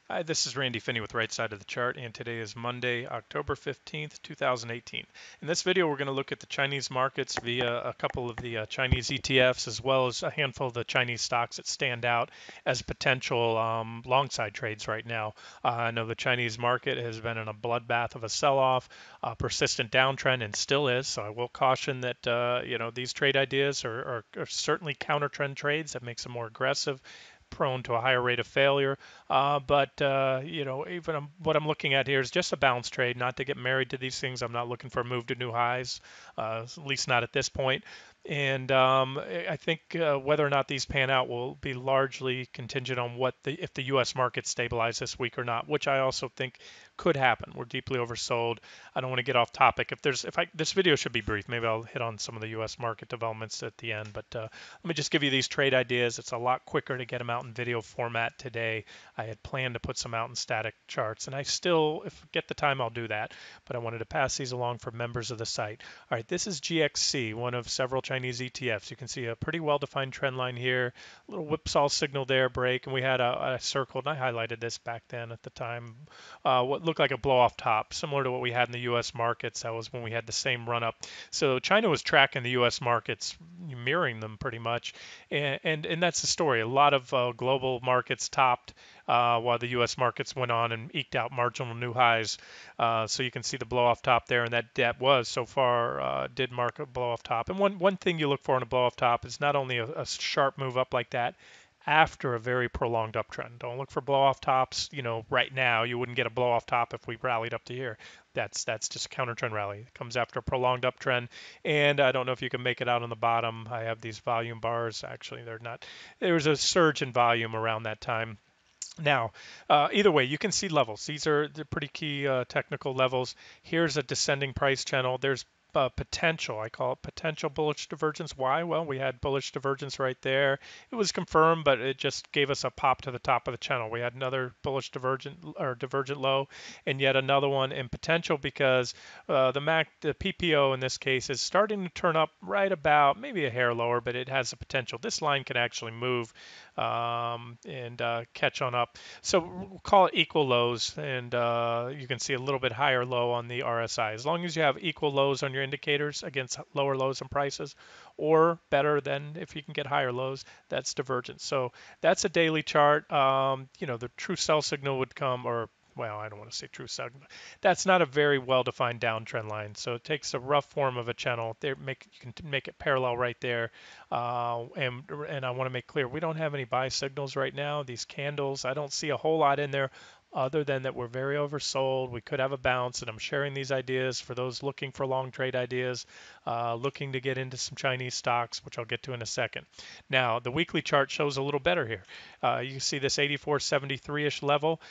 Hi, this is Randy Finney with Right Side of the Chart, and today is Monday, October 15th, 2018. In this video, we're going to look at the Chinese markets via a couple of the Chinese ETFs, as well as a handful of the Chinese stocks that stand out as potential long side trades right now. I know the Chinese market has been in a bloodbath of a sell-off, a persistent downtrend, and still is. So I will caution that these trade ideas are certainly counter-trend trades that makes them more aggressive, prone to a higher rate of failure. But even what I'm looking at here is just a bounce trade, not to get married to these things. I'm not looking for a move to new highs, at least not at this point. And I think whether or not these pan out will be largely contingent on if the U.S. market stabilizes this week or not, which I also think could happen. We're deeply oversold. I don't want to get off topic. This video should be brief. Maybe I'll hit on some of the U.S. market developments at the end. But let me just give you these trade ideas. It's a lot quicker to get them out in video format today. I had planned to put some out in static charts, and I still, if I get the time, I'll do that. But I wanted to pass these along for members of the site. All right, this is GXC, one of several Chinese ETFs. You can see a pretty well-defined trend line here, a little whipsaw signal there, break, and we had a circle, and I highlighted this back then at the time, what looked like a blow-off top, similar to what we had in the U.S. markets. That was when we had the same run-up. So China was tracking the U.S. markets, mirroring them pretty much, and that's the story. A lot of global markets topped while the U.S. markets went on and eked out marginal new highs. So you can see the blow-off top there, and that was so far did mark a blow-off top. And one thing you look for in a blow-off top is not only a sharp move up like that after a very prolonged uptrend. Don't look for blow-off tops. Right now you wouldn't get a blow-off top if we rallied up to here. That's just a counter trend rally. It comes after a prolonged uptrend, and I don't know if you can make it out on the bottom. I have these volume bars. Actually, they're not. There was a surge in volume around that time. Now, either way, you can see levels. These are the pretty key technical levels. Here's a descending price channel. There's potential. I call it potential bullish divergence. Why? Well, we had bullish divergence right there. It was confirmed, but it just gave us a pop to the top of the channel. We had another bullish divergent low, and yet another one in potential because the PPO in this case is starting to turn up right about maybe a hair lower, but it has the potential. This line can actually move and catch on up. So we'll call it equal lows, and you can see a little bit higher low on the RSI. As long as you have equal lows on your indicators against lower lows and prices, or better than if you can get higher lows, that's divergence. So that's a daily chart. The true sell signal would come, or well, I don't want to say true signal. That's not a very well-defined downtrend line. So it takes a rough form of a channel. You can make it parallel right there. And I want to make clear, we don't have any buy signals right now. These candles, I don't see a whole lot in there other than that we're very oversold. We could have a bounce, and I'm sharing these ideas for those looking for long trade ideas, looking to get into some Chinese stocks, which I'll get to in a second. Now, the weekly chart shows a little better here. You see this 84.73-ish level.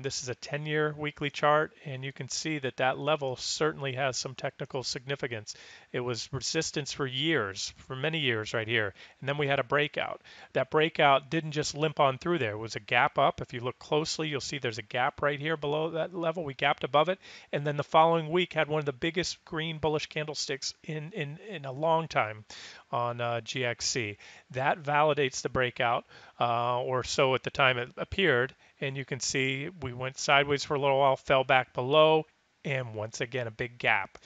This is a 10-year weekly chart, and you can see that level certainly has some technical significance. It was resistance for years, for many years right here, and then we had a breakout. That breakout didn't just limp on through there. It was a gap up. If you look closely, you'll see there's a gap right here below that level. We gapped above it, and then the following week had one of the biggest green bullish candlesticks in a long time on GXC. That validates the breakout, or so at the time it appeared, and you can see we went sideways for a little while, fell back below, and once again a big gap.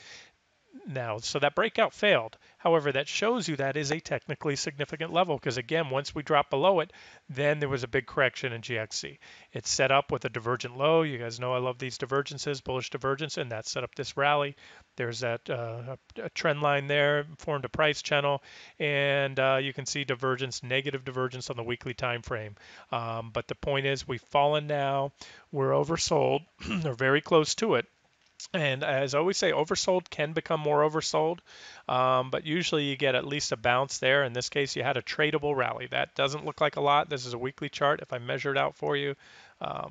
Now, so that breakout failed. However, that shows you that is a technically significant level because, again, once we dropped below it, then there was a big correction in GXC. It's set up with a divergent low. You guys know I love these divergences, bullish divergence, and that set up this rally. There's that a trend line there, formed a price channel, and you can see divergence, negative divergence on the weekly time frame. But the point is we've fallen now. We're oversold. Or very close to it. And as I always say, oversold can become more oversold, but usually you get at least a bounce there. In this case, you had a tradable rally. That doesn't look like a lot. This is a weekly chart. If I measure it out for you,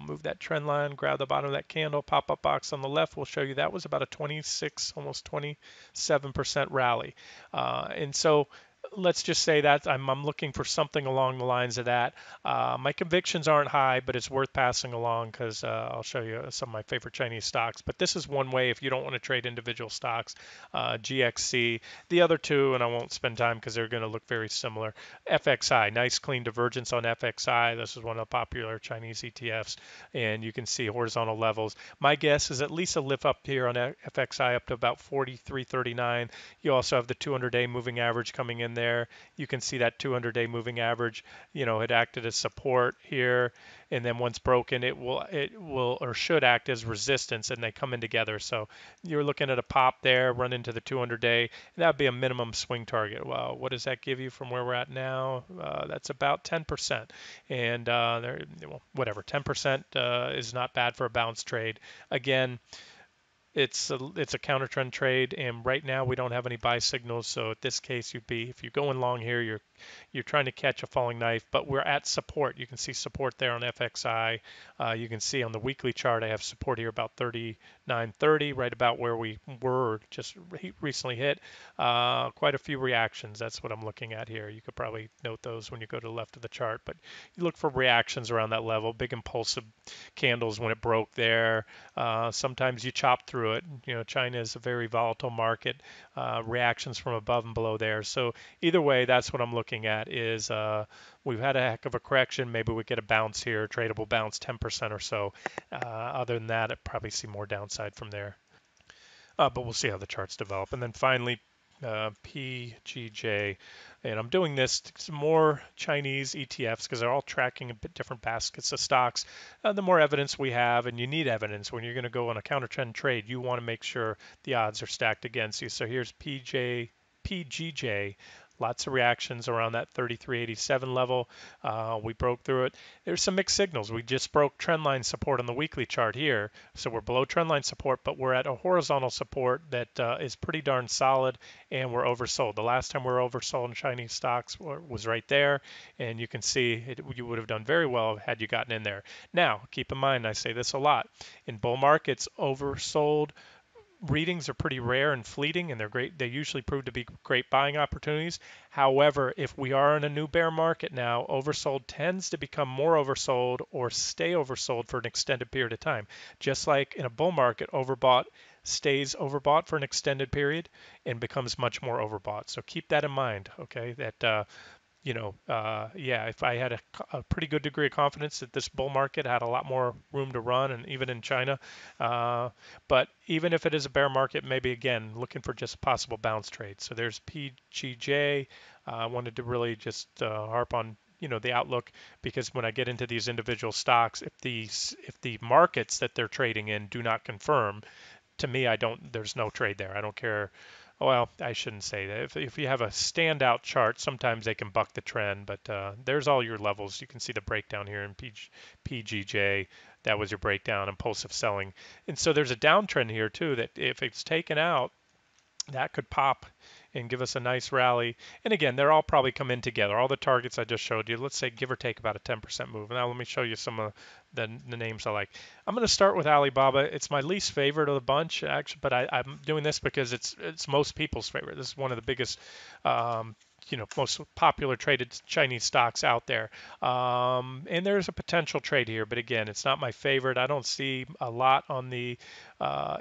move that trend line, grab the bottom of that candle, pop-up box on the left will show you that was about a 26, almost 27% rally. And so let's just say that I'm looking for something along the lines of that. My convictions aren't high, but it's worth passing along because I'll show you some of my favorite Chinese stocks. But this is one way if you don't want to trade individual stocks. GXC, the other two, and I won't spend time because they're going to look very similar. FXI, nice clean divergence on FXI. This is one of the popular Chinese ETFs, and you can see horizontal levels. My guess is at least a lift up here on FXI up to about 43.39. You also have the 200-day moving average coming in there. You can see that 200-day moving average, it acted as support here, and then once broken, it will or should act as resistance, and they come in together. So you're looking at a pop there, run into the 200-day. That would be a minimum swing target. Well, what does that give you from where we're at now? That's about 10%, and well, whatever, 10% is not bad for a bounce trade. Again, it's a counter trend trade, and right now we don't have any buy signals. So in this case, if you're going long here, you're trying to catch a falling knife, but we're at support. You can see support there on FXI. You can see on the weekly chart I have support here about 39.30, right about where we were just recently hit. Quite a few reactions. That's what I'm looking at here. You could probably note those when you go to the left of the chart, but you look for reactions around that level. Big impulsive candles when it broke there. Sometimes you chop through it. China is a very volatile market. Reactions from above and below there. So either way, that's what I'm looking at. Is we've had a heck of a correction. Maybe we get a bounce here, tradable bounce, 10% or so. Other than that, I'd probably see more downside from there. But we'll see how the charts develop. And then finally, PGJ, and I'm doing this to some more Chinese ETFs because they're all tracking a bit different baskets of stocks. The more evidence we have, and you need evidence when you're going to go on a counter trend trade, you want to make sure the odds are stacked against you. So here's PGJ. Lots of reactions around that 33.87 level. We broke through it. There's some mixed signals. We just broke trendline support on the weekly chart here. So we're below trendline support, but we're at a horizontal support that is pretty darn solid, and we're oversold. The last time we were oversold in Chinese stocks was right there, and you can see you would have done very well had you gotten in there. Now, keep in mind, I say this a lot. In bull markets, oversold readings are pretty rare and fleeting, and they're great. They usually prove to be great buying opportunities. However, if we are in a new bear market now, oversold tends to become more oversold or stay oversold for an extended period of time. Just like in a bull market, overbought stays overbought for an extended period and becomes much more overbought. So keep that in mind, okay? That yeah, if I had a pretty good degree of confidence that this bull market had a lot more room to run, and even in China, but even if it is a bear market, maybe again looking for just a possible bounce trade. So there's PGJ. I wanted to really just harp on the outlook, because when I get into these individual stocks, if the markets that they're trading in do not confirm, to me, there's no trade there. I don't care. Well, I shouldn't say that. If you have a standout chart, sometimes they can buck the trend, but there's all your levels. You can see the breakdown here in PGJ. That was your breakdown, impulsive selling. And so there's a downtrend here too, that if it's taken out, that could pop and give us a nice rally. And again, they're all probably come in together. All the targets I just showed you, let's say give or take about a 10% move. Now let me show you some of the names I like. I'm going to start with Alibaba. It's my least favorite of the bunch, actually, but I'm doing this because it's most people's favorite. This is one of the biggest most popular traded Chinese stocks out there. And there's a potential trade here, but again, it's not my favorite. I don't see a lot on the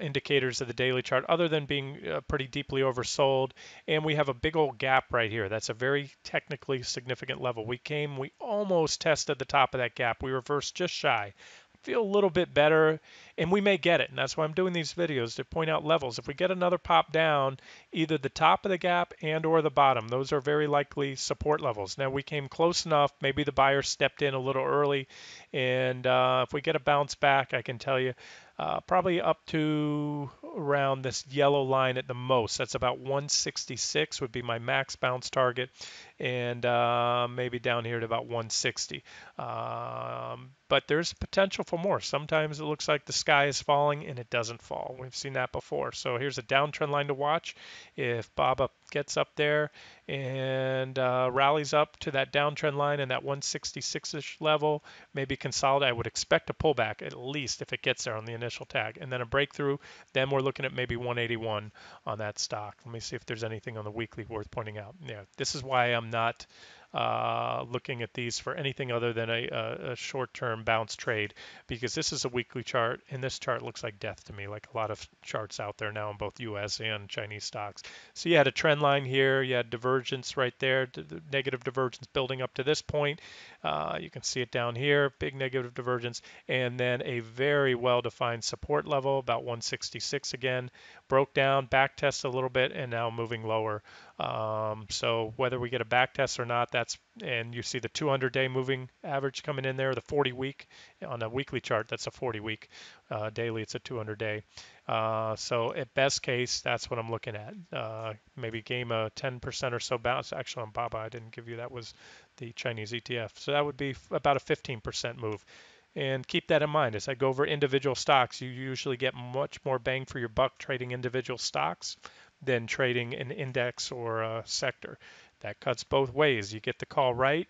indicators of the daily chart other than being pretty deeply oversold. And we have a big old gap right here. That's a very technically significant level. We almost tested the top of that gap. We reversed just shy. Feel a little bit better, and we may get it, and that's why I'm doing these videos, to point out levels. If we get another pop down, either the top of the gap and or the bottom, those are very likely support levels. Now we came close enough, maybe the buyer stepped in a little early, and if we get a bounce back, I can tell you probably up to around this yellow line at the most. That's about 166 would be my max bounce target, and maybe down here to about 160. but there's potential for more. Sometimes it looks like the sky is falling and it doesn't fall. We've seen that before. So here's a downtrend line to watch. If BABA gets up there and rallies up to that downtrend line and that 166-ish level, maybe consolidate. I would expect a pullback at least if it gets there on the initial tag, and then a breakthrough. Then we're looking at maybe 181 on that stock. Let me see if there's anything on the weekly worth pointing out. Yeah, this is why I'm not looking at these for anything other than a short-term bounce trade, because this is a weekly chart, and this chart looks like death to me, like a lot of charts out there now in both U.S. and Chinese stocks. So you had a trend line here, you had divergence right there, the negative divergence building up to this point. You can see it down here, big negative divergence, and then a very well-defined support level, about 166 again, broke down, back test a little bit, and now moving lower. So whether we get a back test or not, and you see the 200-day moving average coming in there, the 40-week on a weekly chart, that's a 40-week. Daily, it's a 200-day. So at best case, that's what I'm looking at. Maybe game a 10% or so bounce. Actually, on BABA, I didn't give you, that was the Chinese ETF. So that would be about a 15% move. And keep that in mind. As I go over individual stocks, you usually get much more bang for your buck trading individual stocks than trading an index or a sector. That cuts both ways. You get the call right.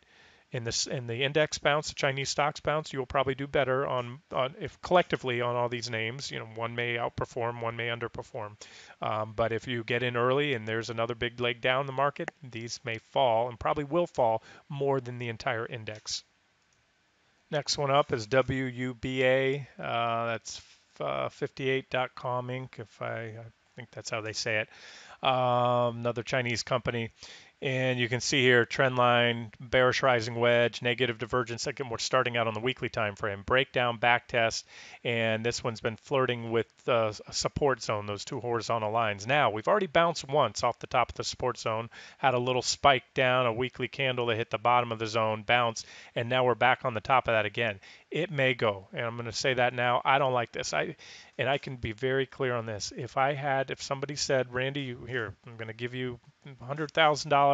In the index bounce, the Chinese stocks bounce, you will probably do better on if collectively on all these names. One may outperform, one may underperform. But if you get in early and there's another big leg down in the market, these may fall and probably will fall more than the entire index. Next one up is WUBA. That's 58.com Inc. I think that's how they say it. Another Chinese company. And you can see here trend line, bearish rising wedge, negative divergence. Again, we're starting out on the weekly time frame. Breakdown, back test, and this one's been flirting with a support zone, those two horizontal lines. Now, we've already bounced once off the top of the support zone, had a little spike down, a weekly candle that hit the bottom of the zone, bounce, and now we're back on the top of that again. It may go, and I'm going to say that now. I don't like this. And I can be very clear on this. If somebody said, Randy, here, I'm going to give you $100,000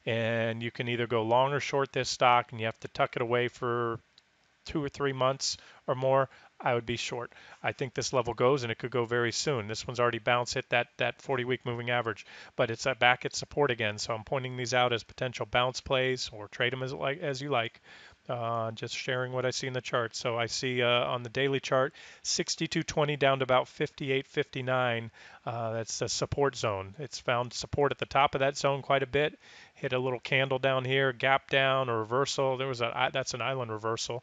and you can either go long or short this stock and you have to tuck it away for 2 or 3 months or more, I would be short. I think this level goes, and it could go very soon. This one's already bounced, hit that 40-week moving average, but it's back at support again. So I'm pointing these out as potential bounce plays, or trade them as you like. Just sharing what I see in the chart. So I see on the daily chart, 62.20 down to about 58.59. That's the support zone. It's found support at the top of that zone quite a bit. Hit a little candle down here, gap down, or reversal. That's an island reversal.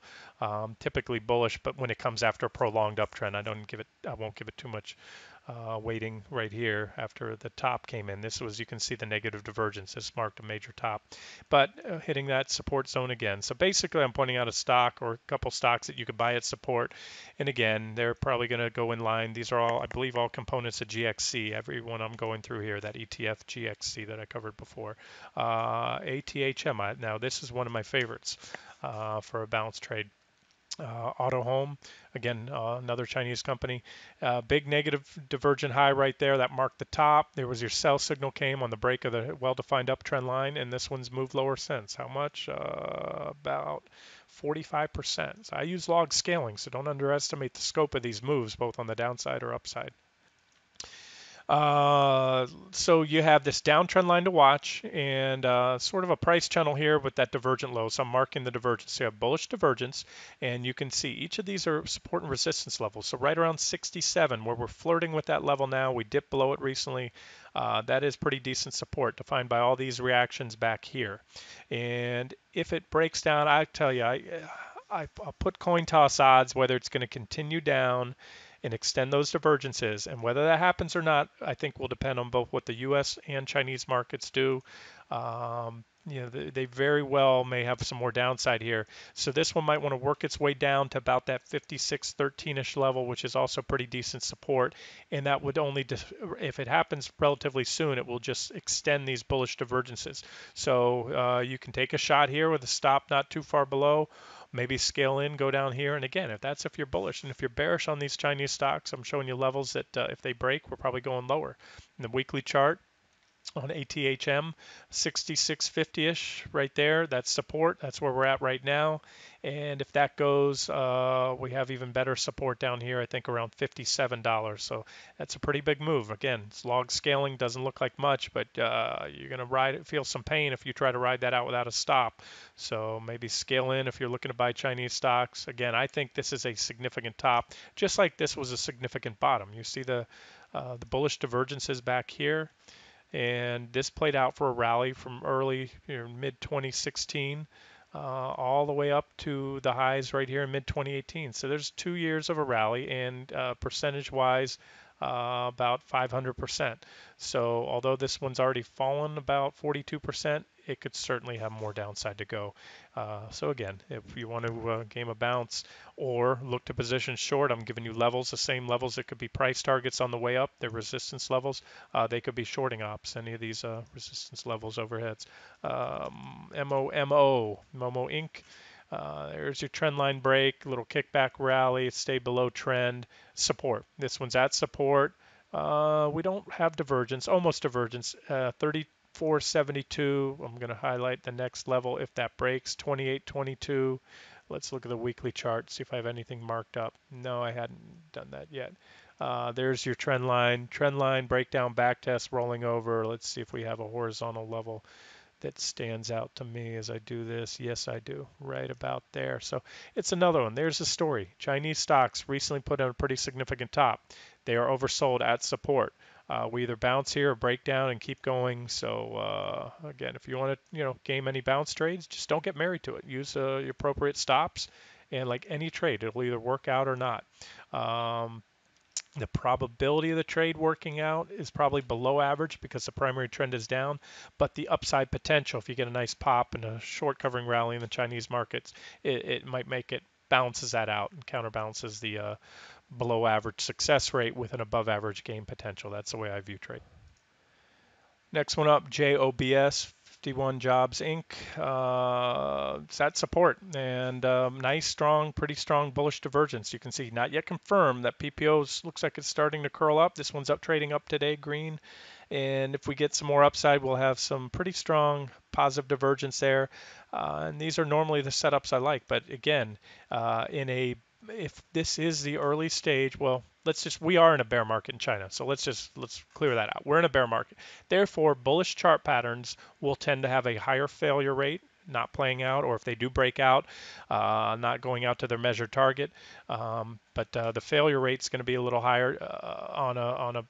Typically bullish, but when it comes after a prolonged uptrend, I won't give it too much weighting right here after the top came in. You can see the negative divergence. This marked a major top, but hitting that support zone again. So basically, I'm pointing out a stock or a couple stocks that you could buy at support. And again, they're probably going to go in line. These are all, I believe, all components of GXC. Every one I'm going through here, that ETF GXC that I covered before. ATHM. Now, this is one of my favorites for a bounce trade. Autohome, again, another Chinese company. Big negative divergent high right there that marked the top. There was your sell signal came on the break of the well-defined uptrend line, and this one's moved lower since. How much? About 45%. So I use log scaling, so don't underestimate the scope of these moves, both on the downside or upside. So you have this downtrend line to watch and sort of a price channel here with that divergent low. So I'm marking the divergence. So you have bullish divergence, and you can see each of these are support and resistance levels. So right around 67, where we're flirting with that level now. We dipped below it recently. That is pretty decent support defined by all these reactions back here. And if it breaks down, I tell you, I'll put coin toss odds whether it's going to continue down and extend those divergences. And whether that happens or not, I think will depend on both what the U.S. and Chinese markets do. They very well may have some more downside here. So this one might want to work its way down to about that 56.13-ish level, which is also pretty decent support. And that would only, if it happens relatively soon, it will just extend these bullish divergences. So you can take a shot here with a stop not too far below. Maybe scale in, go down here. And again, if you're bullish, and if you're bearish on these Chinese stocks, I'm showing you levels that if they break, we're probably going lower. In the weekly chart, on ATHM, 66.50-ish right there. That's support. That's where we're at right now. And if that goes, we have even better support down here, I think around $57. So that's a pretty big move. Again, it's log scaling, doesn't look like much, but you're going to feel some pain if you try to ride that out without a stop. So maybe scale in if you're looking to buy Chinese stocks. Again, I think this is a significant top, just like this was a significant bottom. You see the bullish divergences back here, and this played out for a rally from early, mid 2016, all the way up to the highs right here in mid 2018. So there's 2 years of a rally, and percentage-wise, about 500%. So although this one's already fallen about 42%, it could certainly have more downside to go. So again, if you want to game a bounce or look to position short, I'm giving you levels, the same levels that could be price targets on the way up. They're resistance levels. They could be shorting ops, any of these resistance levels overheads. Momo Inc. There's your trend line break, little kickback rally, stay below trend, support. This one's at support. We don't have divergence, almost divergence, 34.72. I'm going to highlight the next level if that breaks, 28.22. Let's look at the weekly chart, see if I have anything marked up. No, I hadn't done that yet. There's your trend line breakdown, back test, rolling over. Let's see if we have a horizontal level that stands out to me as I do this. Yes, I do, right about there. So it's another one. There's a story. Chinese stocks recently put in a pretty significant top. They are oversold at support. We either bounce here or break down and keep going. So again, if you want to, game any bounce trades, just don't get married to it. Use your appropriate stops, and like any trade, it'll either work out or not. The probability of the trade working out is probably below average because the primary trend is down, but the upside potential, if you get a nice pop and a short covering rally in the Chinese markets, it might make it balances that out and counterbalances the below average success rate with an above average gain potential. That's the way I view trade. Next one up, JOBS, 51 Jobs Inc. It's at support, and nice, strong, pretty strong bullish divergence. You can see not yet confirmed that PPOs looks like it's starting to curl up. This one's up trading up today, green. And if we get some more upside, we'll have some pretty strong positive divergence there. And these are normally the setups I like. But again, if this is the early stage, well, we are in a bear market in China. So let's clear that out. We're in a bear market. Therefore, bullish chart patterns will tend to have a higher failure rate, not playing out, or if they do break out, not going out to their measured target. But the failure rate is going to be a little higher on a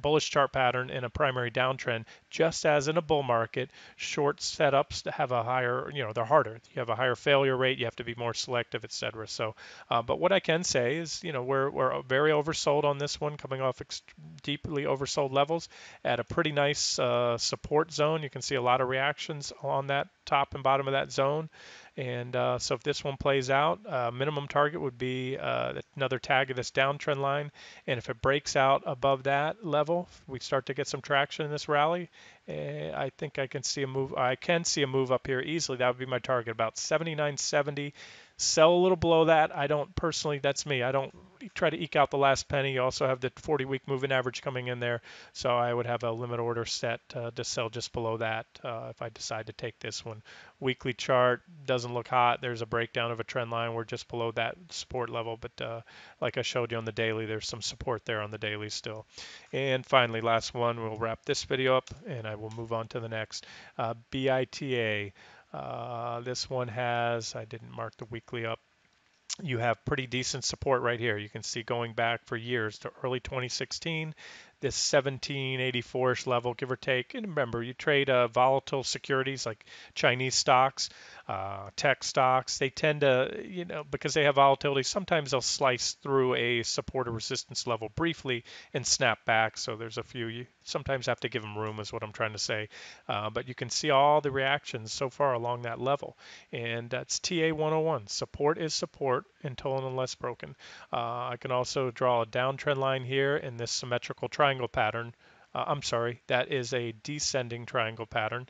bullish chart pattern in a primary downtrend, just as in a bull market. Short setups have a higher, they're harder. You have a higher failure rate. You have to be more selective, etc. So, but what I can say is, we're very oversold on this one, coming off deeply oversold levels at a pretty nice support zone. You can see a lot of reactions on that top and bottom of that zone. And so if this one plays out, minimum target would be another tag of this downtrend line. And if it breaks out above that level, we start to get some traction in this rally. I think I can see a move. I can see a move up here easily. That would be my target, about 79.70. Sell a little below that. I don't personally, that's me. I don't try to eke out the last penny. You also have the 40-week moving average coming in there. So I would have a limit order set to sell just below that if I decide to take this one. Weekly chart doesn't look hot. There's a breakdown of a trend line. We're just below that support level. But like I showed you on the daily, there's some support there on the daily still. And finally, last one, we'll wrap this video up and I will move on to the next. BITA. This one has, I didn't mark the weekly up. You have pretty decent support right here. You can see going back for years to early 2016, this 1784-ish level, give or take. And remember, you trade volatile securities like Chinese stocks, tech stocks. They tend to, because they have volatility, sometimes they'll slice through a support or resistance level briefly and snap back. So there's a few. You sometimes have to give them room is what I'm trying to say. But you can see all the reactions so far along that level. And that's TA 101. Support is support until and unless broken. I can also draw a downtrend line here in this symmetrical triangle pattern. I'm sorry, that is a descending triangle pattern.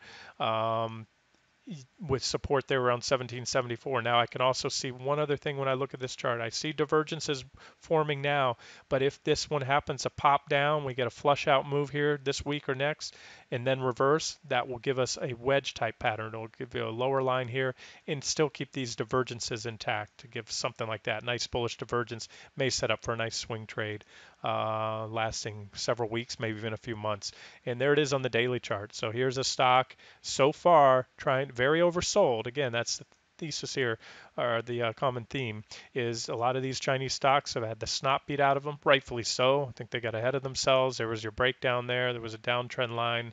with support there around 1774. Now I can also see one other thing when I look at this chart. I see divergences forming now, but if this one happens to pop down, we get a flush out move here this week or next, and then reverse, that will give us a wedge type pattern. It'll give you a lower line here and still keep these divergences intact to give something like that. Nice bullish divergence may set up for a nice swing trade lasting several weeks, maybe even a few months. And there it is on the daily chart. So here's a stock so far trying very oversold. Again, that's the thesis here, or the common theme, is a lot of these Chinese stocks have had the snot beat out of them, rightfully so. I think they got ahead of themselves. There was your breakdown there. There was a downtrend line,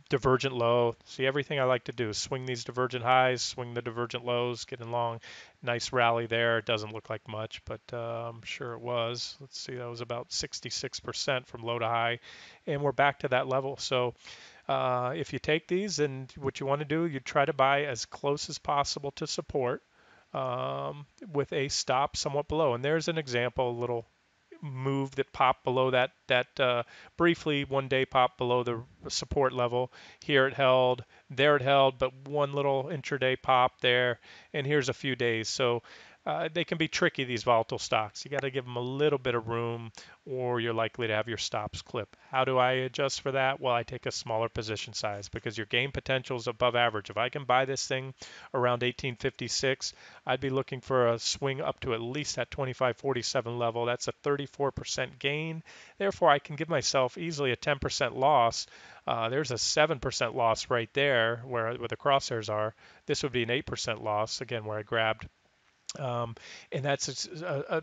divergent low. See, everything I like to do is swing these divergent highs, swing the divergent lows, getting long. Nice rally there. It doesn't look like much, but I'm sure it was. Let's see, that was about 66% from low to high, and we're back to that level. So if you take these, and what you want to do, you try to buy as close as possible to support with a stop somewhat below. And there's an example, a little move that popped below that briefly one day popped below the support level. Here it held, there it held, but one little intraday pop there, and here's a few days. So they can be tricky, these volatile stocks. You got to give them a little bit of room, or you're likely to have your stops clip. How do I adjust for that? Well, I take a smaller position size because your gain potential is above average. If I can buy this thing around 1856, I'd be looking for a swing up to at least that 2547 level. That's a 34% gain. Therefore, I can give myself easily a 10% loss. There's a 7% loss right there where the crosshairs are. This would be an 8% loss, again, where I grabbed and that's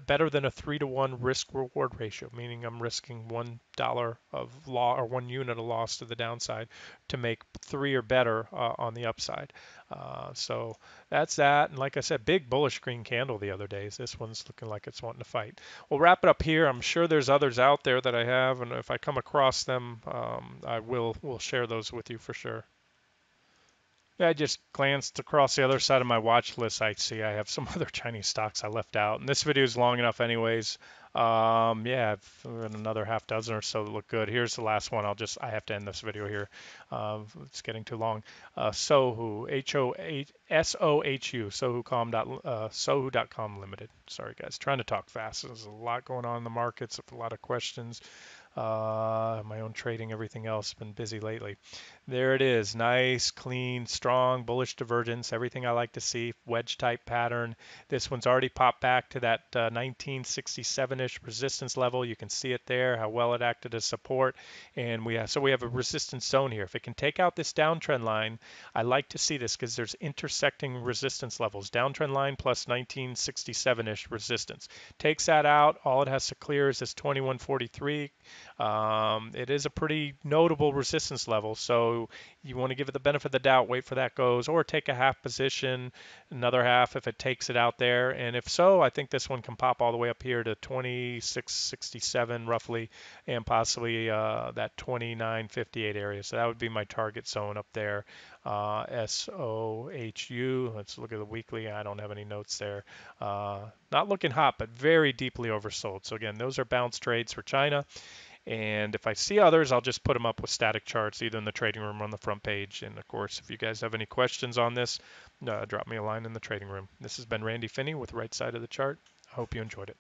better than a 3-to-1 risk-reward ratio, meaning I'm risking $1 of loss or 1 unit of loss to the downside to make 3 or better on the upside. So that's that. And like I said, big bullish green candle the other days. This one's looking like it's wanting to fight. We'll wrap it up here. I'm sure there's others out there that I have, and if I come across them, I will share those with you for sure. Yeah, I just glanced across the other side of my watch list. I see I have some other Chinese stocks I left out, and this video is long enough anyways. Yeah, I've got another half dozen or so that look good. Here's the last one. I have to end this video here. It's getting too long. Sohu, Sohu, Sohu.com Limited. Sorry guys, trying to talk fast. There's a lot going on in the markets, a lot of questions. My own trading, everything else, been busy lately. There it is. Nice, clean, strong, bullish divergence. Everything I like to see. Wedge type pattern. This one's already popped back to that 1967-ish resistance level. You can see it there, how well it acted as support. And we have a resistance zone here. If it can take out this downtrend line, I like to see this because there's intersecting resistance levels. Downtrend line plus 1967-ish resistance. Takes that out. All it has to clear is this 2143. It is a pretty notable resistance level, so you want to give it the benefit of the doubt, wait for that goes, or take a half position, another half if it takes it out there. And if so, I think this one can pop all the way up here to 2667 roughly, and possibly that 2958 area. So that would be my target zone up there. SOHU. Let's look at the weekly. I don't have any notes there. Not looking hot, but very deeply oversold. So again, those are bounce trades for China. And if I see others, I'll just put them up with static charts, either in the trading room or on the front page. And of course, if you guys have any questions on this, drop me a line in the trading room. This has been Randy Finney with Right Side of the Chart. I hope you enjoyed it.